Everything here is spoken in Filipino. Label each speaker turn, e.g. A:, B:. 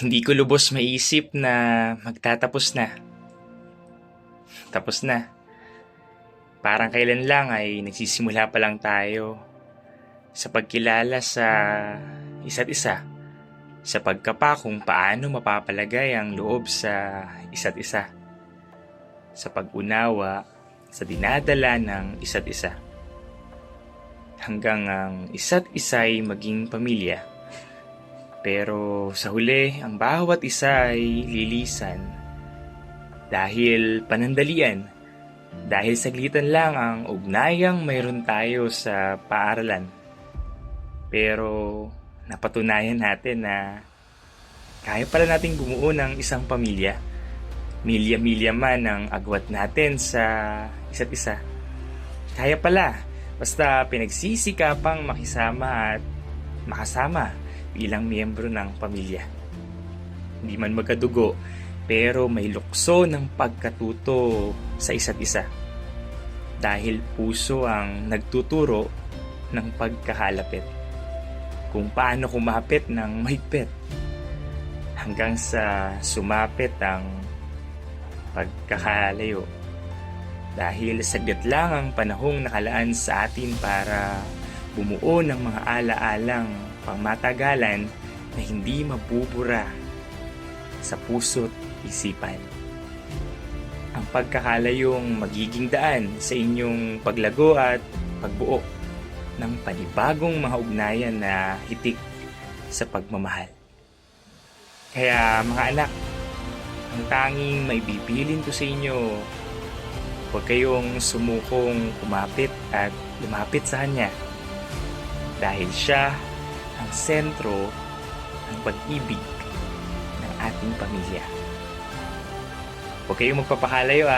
A: Hindi ko lubos maisip na magtatapos na. Tapos na. Parang kailan lang ay nagsisimula pa lang tayo sa pagkilala sa isa't isa. Sa pagkapa kung paano mapapalagay ang loob sa isa't isa. Sa pag-unawa, sa dinadala ng isa't isa. Hanggang ang isa't isa'y maging pamilya. Pero sa huli, ang bawat isa ay lilisan. Dahil panandalian. Dahil saglitan lang ang ugnayang mayroon tayo sa paaralan. Pero napatunayan natin na kaya pala nating bumuo ng isang pamilya. Milya-milya man ang agwat natin sa isa't isa. Kaya pala, basta pinagsisikapang makisama at makasama bilang miyembro ng pamilya. Hindi man magkadugo, pero may lukso ng pagkatuto sa isa't isa. Dahil puso ang nagtuturo ng pagkakalapit. Kung paano kumapit ng mahigpit. Hanggang sa sumapit ang pagkakalayo. Dahil saglit lang ang panahong nakalaan sa atin para bumuo ng mga ala-alang pangmatagalan na hindi mabubura sa puso't isipan. Ang pagkakalayong magiging daan sa inyong paglago at pagbuo ng panibagong mga ugnayan na hitik sa pagmamahal. Kaya mga anak, ang tanging maibibilin ko sa inyo, huwag kayong sumukong kumapit at lumapit sa Kanya. Dahil siya ang sentro ng pag-ibig ng ating pamilya. Huwag kayong magpapakalayo